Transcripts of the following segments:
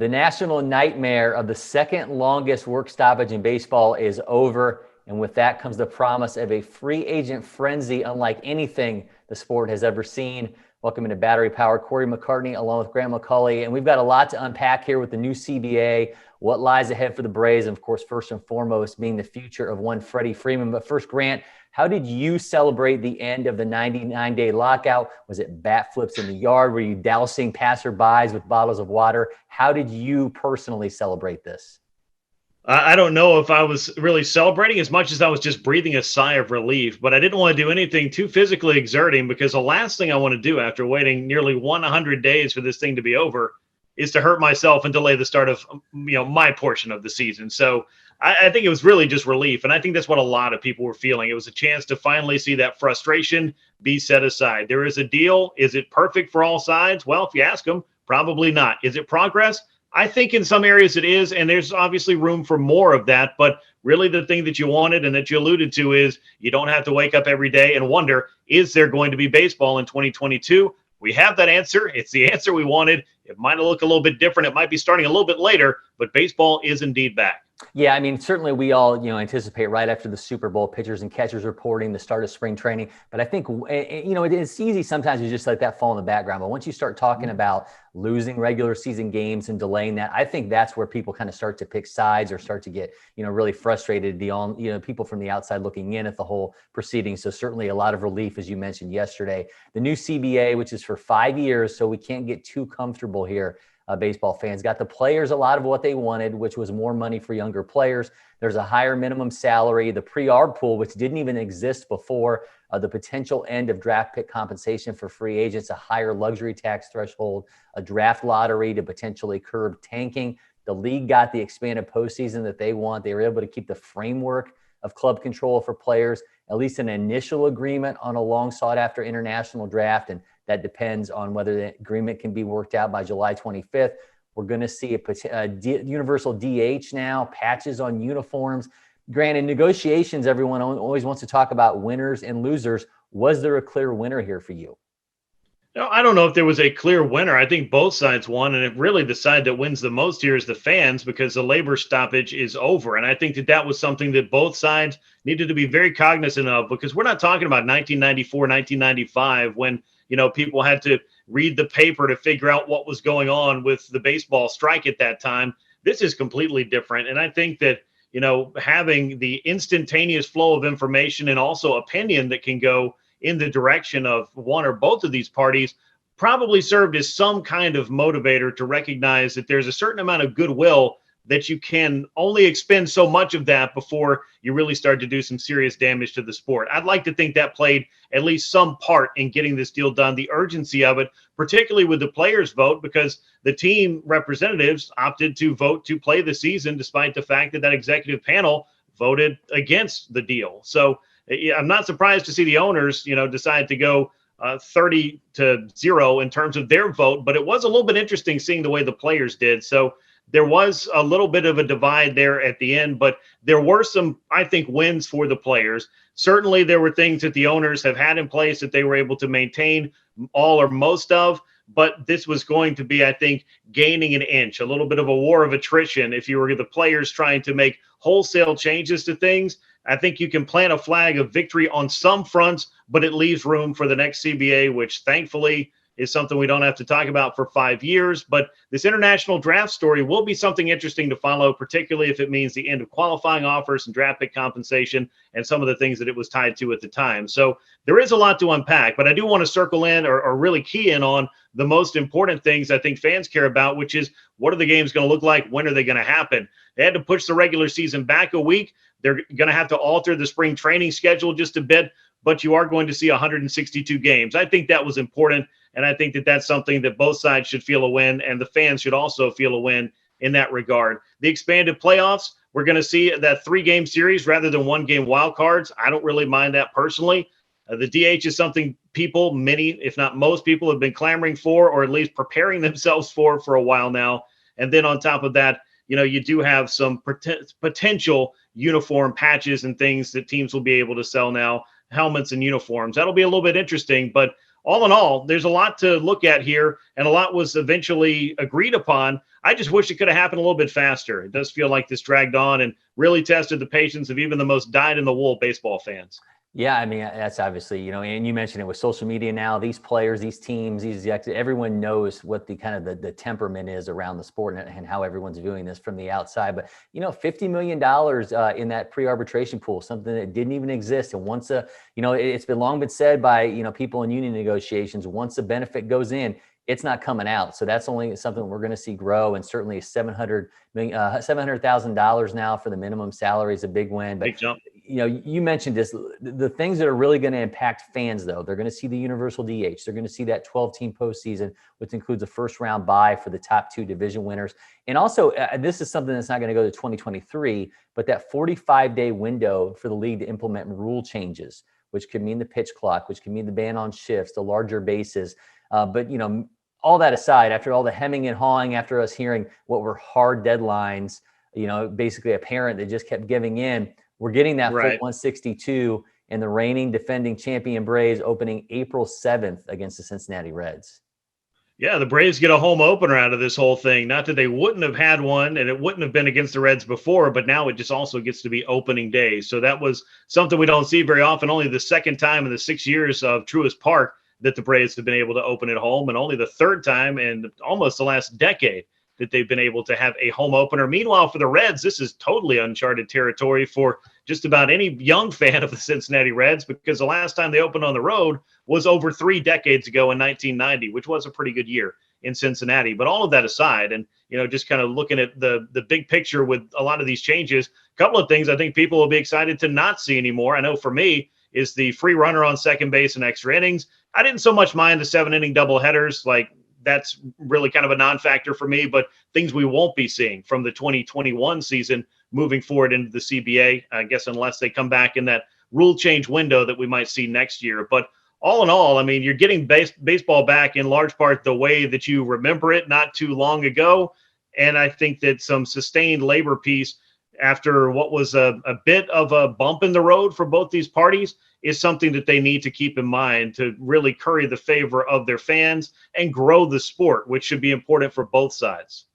The national nightmare of the second longest work stoppage in baseball is over. And with that comes the promise of a free agent frenzy unlike anything the sport has ever seen. Welcome into Battery Power, Cory McCartney, along with Grant McAuley. And we've got a lot to unpack here with the new CBA, what lies ahead for the Braves, and of course, first and foremost, being the future of one Freddie Freeman. But first, Grant, how did you celebrate the end of the 99-day lockout? Was it bat flips in the yard? Were you dousing passerbys with bottles of water? How did you personally celebrate this? I don't know if I was really celebrating as much as I was just breathing a sigh of relief, but I didn't want to do anything too physically exerting because the last thing I want to do after waiting nearly 100 days for this thing to be over is to hurt myself and delay the start of my portion of the season. So I think it was really just relief, and I think that's what a lot of people were feeling. It was a chance to finally see that frustration be set aside. There is a deal. Is it perfect for all sides? Well, if you ask them, probably not. Is it progress? I think in some areas it is, and there's obviously room for more of that. But really the thing that you wanted and that you alluded to is you don't have to wake up every day and wonder, is there going to be baseball in 2022? We have that answer. It's the answer we wanted. It might look a little bit different. It might be starting a little bit later, but baseball is indeed back. Yeah, I mean, certainly we all, anticipate right after the Super Bowl, pitchers and catchers reporting the start of spring training. But I think, it's easy sometimes to just let that fall in the background. But once you start talking about losing regular season games and delaying that, I think that's where people kind of start to pick sides or start to get, really frustrated beyond, people from the outside looking in at the whole proceeding. So certainly a lot of relief, as you mentioned yesterday. The new CBA, which is for 5 years, so we can't get too comfortable here. Baseball fans got the players a lot of what they wanted, which was more money for younger players. There's a higher minimum salary, the pre-arb pool, which didn't even exist before, the potential end of draft pick compensation for free agents, a higher luxury tax threshold, a draft lottery to potentially curb tanking. The league got the expanded postseason that they want. They were able to keep the framework of club control for players, at least an initial agreement on a long sought after international draft. And that depends on whether the agreement can be worked out by July 25th. We're going to see a universal DH now, patches on uniforms. Granted, negotiations, everyone always wants to talk about winners and losers. Was there a clear winner here for you? No, I don't know if there was a clear winner. I think both sides won, and it really the side that wins the most here is the fans because the labor stoppage is over. And I think that was something that both sides needed to be very cognizant of because we're not talking about 1994, 1995 when people had to read the paper to figure out what was going on with the baseball strike at that time. This is completely different. And I think that, having the instantaneous flow of information and also opinion that can go in the direction of one or both of these parties probably served as some kind of motivator to recognize that there's a certain amount of goodwill that you can only expend so much of that before you really start to do some serious damage to the sport. I'd like to think that played at least some part in getting this deal done, the urgency of it, particularly with the players' vote, because the team representatives opted to vote to play the season despite the fact that executive panel voted against the deal. So I'm not surprised to see the owners, decide to go 30-0 in terms of their vote, but it was a little bit interesting seeing the way the players did. So there was a little bit of a divide there at the end, but there were some, I think, wins for the players. Certainly there were things that the owners have had in place that they were able to maintain all or most of, but this was going to be, I think, gaining an inch, a little bit of a war of attrition. If you were the players trying to make wholesale changes to things, I think you can plant a flag of victory on some fronts, but it leaves room for the next CBA, which thankfully is something we don't have to talk about for 5 years. But this international draft story will be something interesting to follow, particularly if it means the end of qualifying offers and draft pick compensation and some of the things that it was tied to at the time. So there is a lot to unpack, but I do want to circle in or really key in on the most important things I think fans care about, which is what are the games going to look like? When are they going to happen? They had to push the regular season back a week. They're going to have to alter the spring training schedule just a bit, but you are going to see 162 games. I think that was important. And I think that's something that both sides should feel a win, and the fans should also feel a win in that regard. The expanded playoffs, we're going to see that 3-game series rather than 1-game wild cards. I don't really mind that personally. The DH is something people, many, if not most people, have been clamoring for, or at least preparing themselves for a while now. And then on top of that, you do have some potential uniform patches and things that teams will be able to sell now, helmets and uniforms. That'll be a little bit interesting, but all in all, there's a lot to look at here, and a lot was eventually agreed upon. I just wish it could have happened a little bit faster. It does feel like this dragged on and really tested the patience of even the most dyed-in-the-wool baseball fans. Yeah, I mean, that's obviously, and you mentioned it with social media now, these players, these teams, everyone knows what the kind of the temperament is around the sport and how everyone's viewing this from the outside. But, $50 million in that pre-arbitration pool, something that didn't even exist. And once it's been long been said by, people in union negotiations, once a benefit goes in, it's not coming out. So that's only something we're going to see grow. And certainly $700,000 now for the minimum salary is a big win. But big jump. You mentioned this, the things that are really going to impact fans, though, they're going to see the universal DH. They're going to see that 12-team postseason, which includes a first-round bye for the top two division winners. And also, this is something that's not going to go to 2023, but that 45-day window for the league to implement rule changes, which could mean the pitch clock, which could mean the ban on shifts, the larger bases. But, all that aside, after all the hemming and hawing, after us hearing what were hard deadlines, basically a parent that just kept giving in, we're getting that full 162 and the reigning defending champion Braves opening April 7th against the Cincinnati Reds. Yeah, the Braves get a home opener out of this whole thing. Not that they wouldn't have had one and it wouldn't have been against the Reds before, but now it just also gets to be opening day. So that was something we don't see very often. Only the second time in the 6 years of Truist Park that the Braves have been able to open at home, and only the third time in almost the last decade that they've been able to have a home opener. Meanwhile, for the Reds, this is totally uncharted territory for just about any young fan of the Cincinnati Reds, because the last time they opened on the road was over 3 decades ago in 1990, which was a pretty good year in Cincinnati. But all of that aside, and just kind of looking at the big picture with a lot of these changes, a couple of things I think people will be excited to not see anymore. I know for me is the free runner on second base and extra innings. I didn't so much mind the 7-inning doubleheaders. Like, that's really kind of a non-factor for me, but things we won't be seeing from the 2021 season moving forward into the CBA, I guess, unless they come back in that rule change window that we might see next year. But all in all, I mean, you're getting baseball back in large part the way that you remember it not too long ago. And I think that some sustained labor peace after what was a bit of a bump in the road for both these parties is something that they need to keep in mind to really curry the favor of their fans and grow the sport, which should be important for both sides.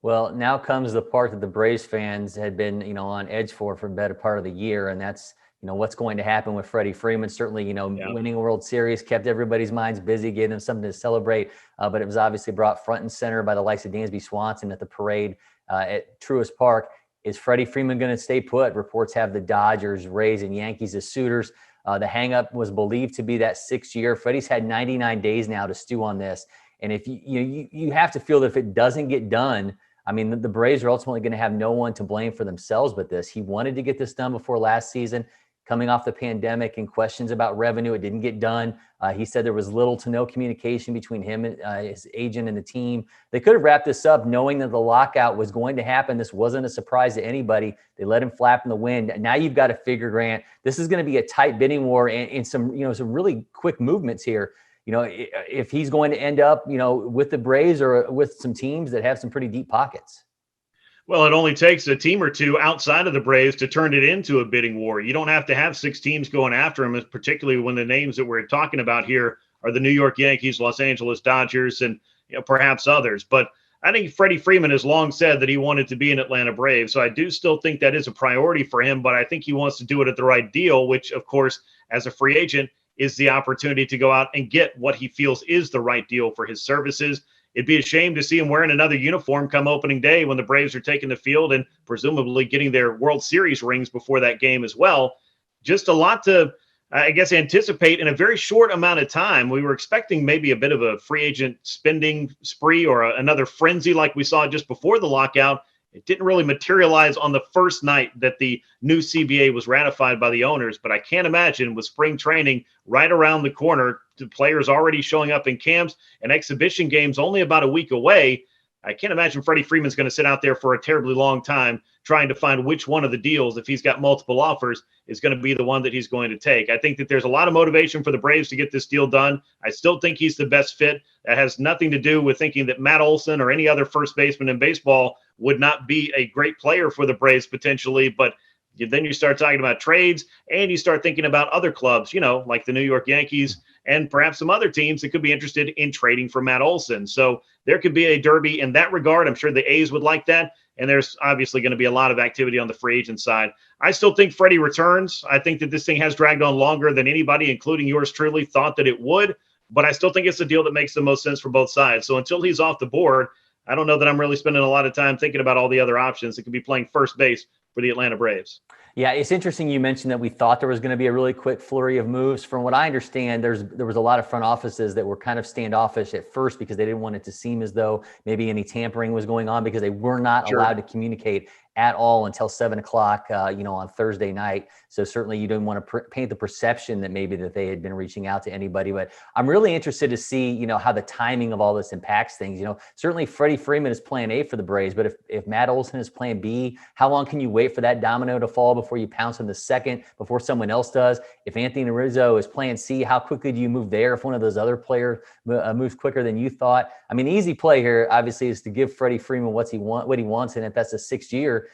Well, now comes the part that the Braves fans had been, on edge for the better part of the year. And that's, what's going to happen with Freddie Freeman. Certainly, winning a World Series kept everybody's minds busy, gave them something to celebrate. But it was obviously brought front and center by the likes of Dansby Swanson at the parade at Truist Park. Is Freddie Freeman going to stay put? Reports have the Dodgers, Rays, and Yankees as suitors. The hangup was believed to be that 6th year. Freddie's had 99 days now to stew on this. And if you have to feel that if it doesn't get done, I mean, the Braves are ultimately going to have no one to blame for themselves but this. He wanted to get this done before last season, coming off the pandemic and questions about revenue. It didn't get done. He said there was little to no communication between him and his agent and the team. They could have wrapped this up knowing that the lockout was going to happen. This wasn't a surprise to anybody. They let him flap in the wind. Now you've got to figure, Grant, this is going to be a tight bidding war and some really quick movements here. If he's going to end up, with the Braves or with some teams that have some pretty deep pockets. Well, it only takes a team or two outside of the Braves to turn it into a bidding war. You don't have to have 6 teams going after him, particularly when the names that we're talking about here are the New York Yankees, Los Angeles Dodgers, and perhaps others. But I think Freddie Freeman has long said that he wanted to be an Atlanta Brave. So I do still think that is a priority for him, but I think he wants to do it at the right deal, which, of course, as a free agent, is the opportunity to go out and get what he feels is the right deal for his services. It'd be a shame to see him wearing another uniform come opening day when the Braves are taking the field and presumably getting their World Series rings before that game as well. Just a lot to, I guess, anticipate in a very short amount of time. We were expecting maybe a bit of a free agent spending spree or another frenzy like we saw just before the lockout. It didn't really materialize on the first night that the new CBA was ratified by the owners, but I can't imagine with spring training right around the corner, the players already showing up in camps and exhibition games only about a week away, I can't imagine Freddie Freeman's going to sit out there for a terribly long time trying to find which one of the deals, if he's got multiple offers, is going to be the one that he's going to take. I think that there's a lot of motivation for the Braves to get this deal done. I still think he's the best fit. That has nothing to do with thinking that Matt Olson or any other first baseman in baseball would not be a great player for the Braves potentially, but then you start talking about trades and you start thinking about other clubs, like the New York Yankees and perhaps some other teams that could be interested in trading for Matt Olson. So there could be a derby in that regard. I'm sure the A's would like that. And there's obviously going to be a lot of activity on the free agent side. I still think Freddie returns. I think that this thing has dragged on longer than anybody, including yours truly, thought that it would. But I still think it's a deal that makes the most sense for both sides. So until he's off the board, I don't know that I'm really spending a lot of time thinking about all the other options that could be playing first base for the Atlanta Braves. Yeah, it's interesting you mentioned that we thought there was going to be a really quick flurry of moves. From what I understand, there was a lot of front offices that were kind of standoffish at first because they didn't want it to seem as though maybe any tampering was going on because they were not allowed to communicate at all until 7 o'clock, on Thursday night. So certainly you didn't want to paint the perception that maybe that they had been reaching out to anybody. But I'm really interested to see, how the timing of all this impacts things. Certainly Freddie Freeman is plan A for the Braves, but if Matt Olson is plan B, how long can you wait for that domino to fall before you pounce on the second, before someone else does? If Anthony Rizzo is plan C, how quickly do you move there if one of those other players moves quicker than you thought? I mean, the easy play here, obviously, is to give Freddie Freeman what he wants. And if that's a 6th year,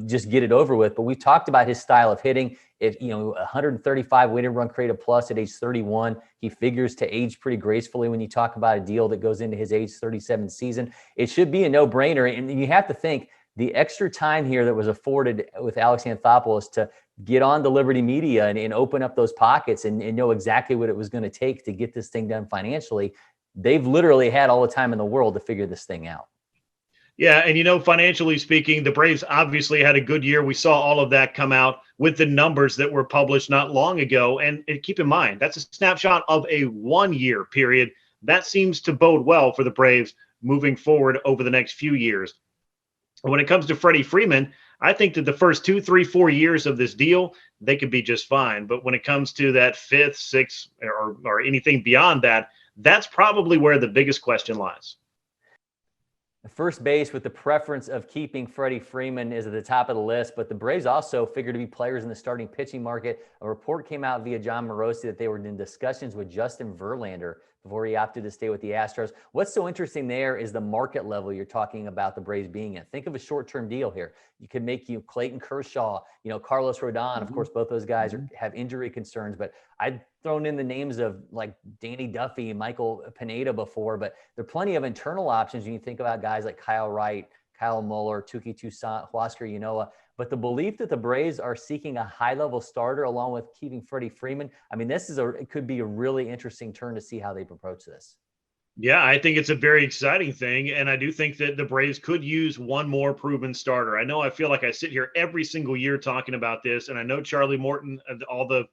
just get it over with. But we talked about his style of hitting. If 135 weighted run created plus at age 31, he figures to age pretty gracefully when you talk about a deal that goes into his age 37 season. It should be a no-brainer. And you have to think the extra time here that was afforded with Alex Anthopoulos to get on the Liberty Media and open up those pockets and know exactly what it was going to take to get this thing done financially. They've literally had all the time in the world to figure this thing out. Yeah, and financially speaking, the Braves obviously had a good year. We saw all of that come out with the numbers that were published not long ago. And keep in mind, that's a snapshot of a 1-year period. That seems to bode well for the Braves moving forward over the next few years. When it comes to Freddie Freeman, I think that the first 2, 3, 4 years of this deal, they could be just fine. But when it comes to that 5th, 6th, or anything beyond that, that's probably where the biggest question lies. The first base with the preference of keeping Freddie Freeman is at the top of the list, but the Braves also figure to be players in the starting pitching market. A report came out via John Morosi that they were in discussions with Justin Verlander before he opted to stay with the Astros. What's so interesting there is the market level you're talking about the Braves being in. Think of a short-term deal here. You could make Clayton Kershaw, Carlos Rodon. Of course, both those guys have injury concerns, but I'd thrown in the names of like Danny Duffy and Michael Pineda before, but there are plenty of internal options when you think about guys like Kyle Wright, Kyle Muller, Tuki Toussaint, Huascar Ynoa. But the belief that the Braves are seeking a high-level starter along with keeping Freddie Freeman, I mean, it could be a really interesting turn to see how they approach this. Yeah, I think it's a very exciting thing, and I do think that the Braves could use one more proven starter. I feel like I sit here every single year talking about this, and I know Charlie Morton, all the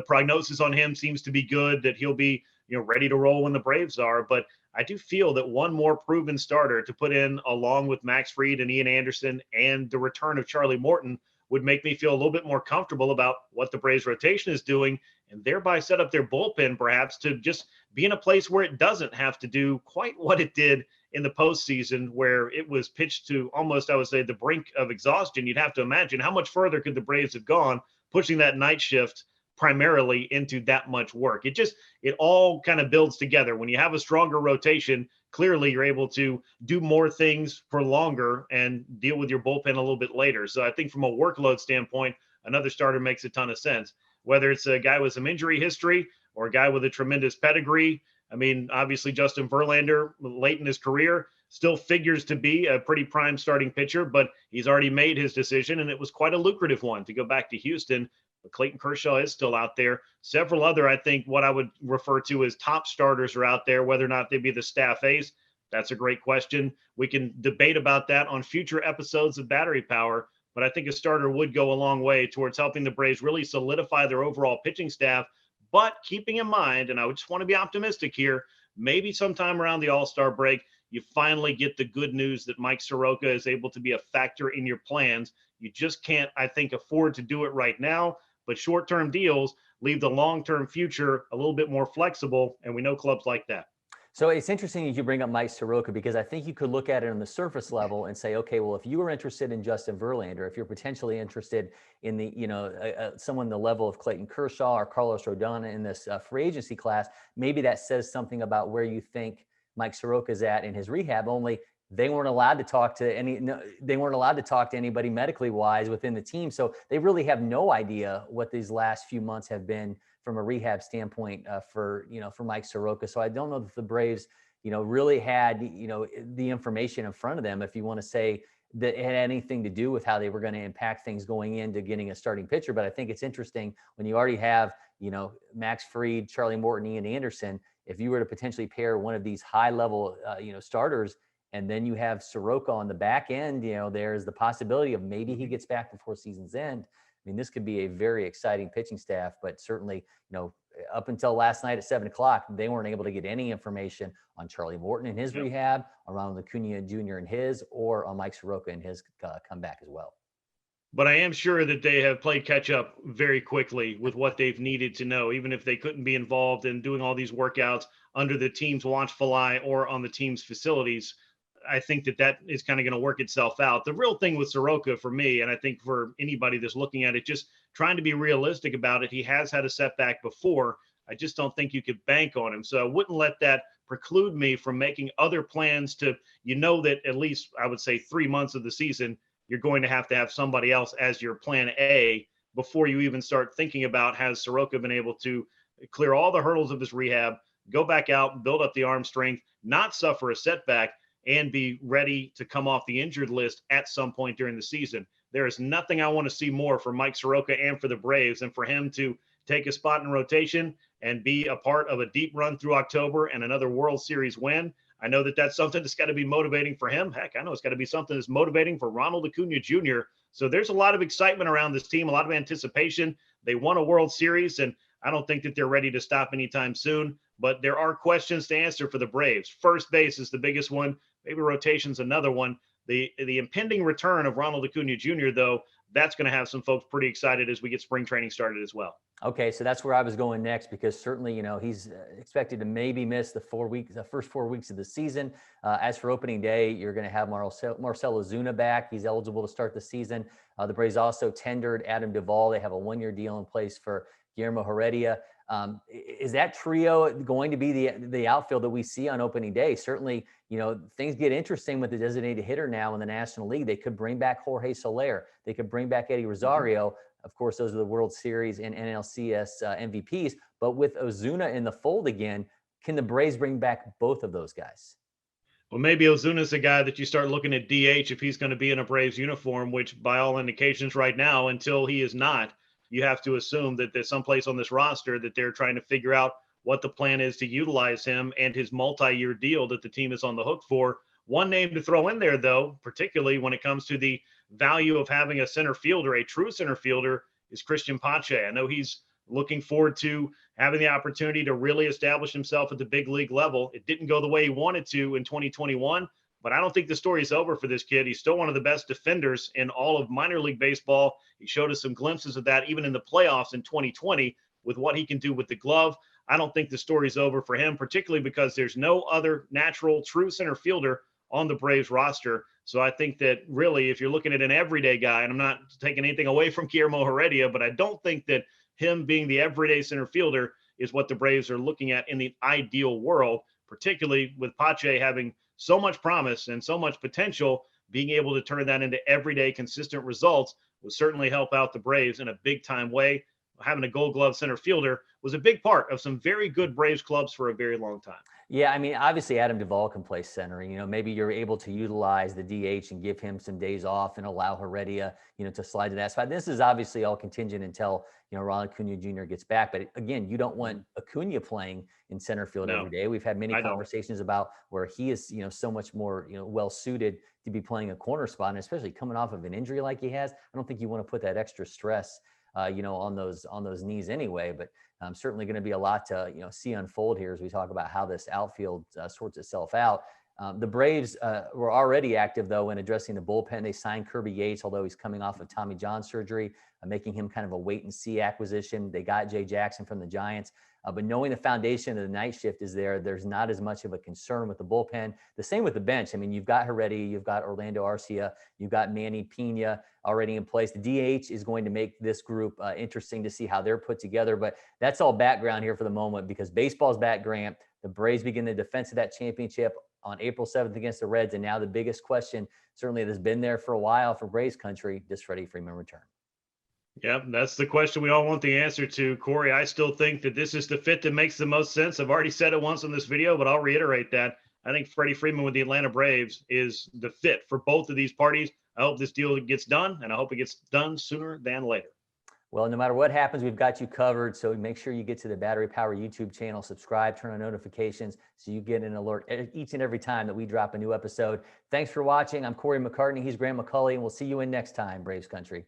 prognosis on him seems to be good, that he'll be ready to roll when the Braves are, but I do feel that one more proven starter to put in along with Max Fried and Ian Anderson and the return of Charlie Morton would make me feel a little bit more comfortable about what the Braves rotation is doing and thereby set up their bullpen perhaps to just be in a place where it doesn't have to do quite what it did in the postseason, where it was pitched to almost, I would say, the brink of exhaustion. You'd have to imagine how much further could the Braves have gone pushing that night shift primarily into that much work. It all kind of builds together. When you have a stronger rotation, clearly you're able to do more things for longer and deal with your bullpen a little bit later. So I think from a workload standpoint, another starter makes a ton of sense, whether it's a guy with some injury history or a guy with a tremendous pedigree. I mean, obviously Justin Verlander late in his career still figures to be a pretty prime starting pitcher, but he's already made his decision, and it was quite a lucrative one to go back to Houston. But Clayton Kershaw is still out there. Several other, I think, what I would refer to as top starters are out there. Whether or not they be the staff ace, that's a great question. We can debate about that on future episodes of Battery Power, but I think a starter would go a long way towards helping the Braves really solidify their overall pitching staff. But keeping in mind, and I just want to be optimistic here, maybe sometime around the All-Star break, you finally get the good news that Mike Soroka is able to be a factor in your plans. You just can't, I think, afford to do it right now. But short-term deals leave the long-term future a little bit more flexible, and we know clubs like that. So it's interesting you bring up Mike Soroka, because I think you could look at it on the surface level and say, okay, well, if you were interested in Justin Verlander, if you're potentially interested in the, someone the level of Clayton Kershaw or Carlos Rodon in this free agency class, maybe that says something about where you think Mike Soroka's at in his rehab. Only they weren't allowed to talk to anybody medically wise within the team. So they really have no idea what these last few months have been from a rehab standpoint for Mike Soroka. So I don't know that the Braves, really had, the information in front of them, if you want to say that it had anything to do with how they were going to impact things going into getting a starting pitcher. But I think it's interesting when you already have, Max Fried, Charlie Morton, Ian Anderson, if you were to potentially pair one of these high level, starters, and then you have Soroka on the back end, there's the possibility of maybe he gets back before season's end. I mean, this could be a very exciting pitching staff, but certainly, up until last night at 7:00, they weren't able to get any information on Charlie Morton and his rehab, on Ronald Acuna Jr. and his, or on Mike Soroka and his comeback as well. But I am sure that they have played catch up very quickly with what they've needed to know, even if they couldn't be involved in doing all these workouts under the team's watchful eye or on the team's facilities. I think that is kind of going to work itself out. The real thing with Soroka for me, and I think for anybody that's looking at it, just trying to be realistic about it. He has had a setback before. I just don't think you could bank on him. So I wouldn't let that preclude me from making other plans to, that at least I would say 3 months of the season, you're going to have somebody else as your plan A before you even start thinking about, has Soroka been able to clear all the hurdles of his rehab, go back out, build up the arm strength, not suffer a setback, and be ready to come off the injured list at some point during the season. There is nothing I want to see more for Mike Soroka and for the Braves than for him to take a spot in rotation and be a part of a deep run through October and another World Series win. I know that that's something that's got to be motivating for him. Heck, I know it's got to be something that's motivating for Ronald Acuna Jr. So there's a lot of excitement around this team, a lot of anticipation. They won a World Series, and I don't think that they're ready to stop anytime soon. But there are questions to answer for the Braves. First base is the biggest one. Maybe rotation's another one. The impending return of Ronald Acuna Jr., though, that's going to have some folks pretty excited as we get spring training started as well. Okay, so that's where I was going next, because certainly, he's expected to maybe miss the first 4 weeks of the season. As for opening day, you're going to have Marcell Ozuna back. He's eligible to start the season. The Braves also tendered Adam Duvall. They have a 1-year deal in place for Guillermo Heredia. Is that trio going to be the outfield that we see on opening day? Certainly, things get interesting with the designated hitter now in the National League. They could bring back Jorge Soler. They could bring back Eddie Rosario. Of course, those are the World Series and NLCS MVPs. But with Ozuna in the fold again, can the Braves bring back both of those guys? Well, maybe Ozuna's a guy that you start looking at DH if he's going to be in a Braves uniform, which by all indications right now, until he is not, you have to assume that there's someplace on this roster that they're trying to figure out what the plan is to utilize him and his multi-year deal that the team is on the hook for. One name to throw in there, though, particularly when it comes to the value of having a center fielder, a true center fielder, is Christian Pache. I know he's looking forward to having the opportunity to really establish himself at the big league level. It didn't go the way he wanted to in 2021, but I don't think the story is over for this kid. He's still one of the best defenders in all of minor league baseball. He showed us some glimpses of that even in the playoffs in 2020 with what he can do with the glove. I don't think the story's over for him, particularly because there's no other natural true center fielder on the Braves roster. So I think that really, if you're looking at an everyday guy, and I'm not taking anything away from Guillermo Heredia, but I don't think that him being the everyday center fielder is what the Braves are looking at in the ideal world, particularly with Pache having so much promise and so much potential. Being able to turn that into everyday consistent results would certainly help out the Braves in a big time way. Having a Gold Glove center fielder was a big part of some very good Braves clubs for a very long time. Yeah, I mean, obviously Adam Duvall can play center. Maybe you're able to utilize the DH and give him some days off and allow Heredia, to slide to that spot. This is obviously all contingent until, Ronald Acuna Jr. gets back. But again, you don't want Acuna playing in center field every day. We've had many conversations about where he is, so much more, well suited to be playing a corner spot, and especially coming off of an injury like he has. I don't think you want to put that extra stress on those knees anyway. But certainly going to be a lot to see unfold here as we talk about how this outfield sorts itself out. The Braves were already active, though, in addressing the bullpen. They signed Kirby Yates, although he's coming off of Tommy John surgery, making him kind of a wait-and-see acquisition. They got Jay Jackson from the Giants. But knowing the foundation of the night shift is there, there's not as much of a concern with the bullpen. The same with the bench. I mean, you've got Heredia, you've got Orlando Arcia, you've got Manny Pena already in place. The DH is going to make this group interesting to see how they're put together. But that's all background here for the moment, because baseball's back, Grant. The Braves begin the defense of that championship on April 7th against the Reds. And now the biggest question, certainly that's been there for a while for Braves country, does Freddie Freeman return? Yeah, that's the question we all want the answer to, Corey. I still think that this is the fit that makes the most sense. I've already said it once in this video, but I'll reiterate that. I think Freddie Freeman with the Atlanta Braves is the fit for both of these parties. I hope this deal gets done, and I hope it gets done sooner than later. Well, no matter what happens, we've got you covered. So make sure you get to the Battery Power YouTube channel, subscribe, turn on notifications so you get an alert each and every time that we drop a new episode. Thanks for watching. I'm Cory McCartney. He's Grant McAuley, and we'll see you in next time, Braves Country.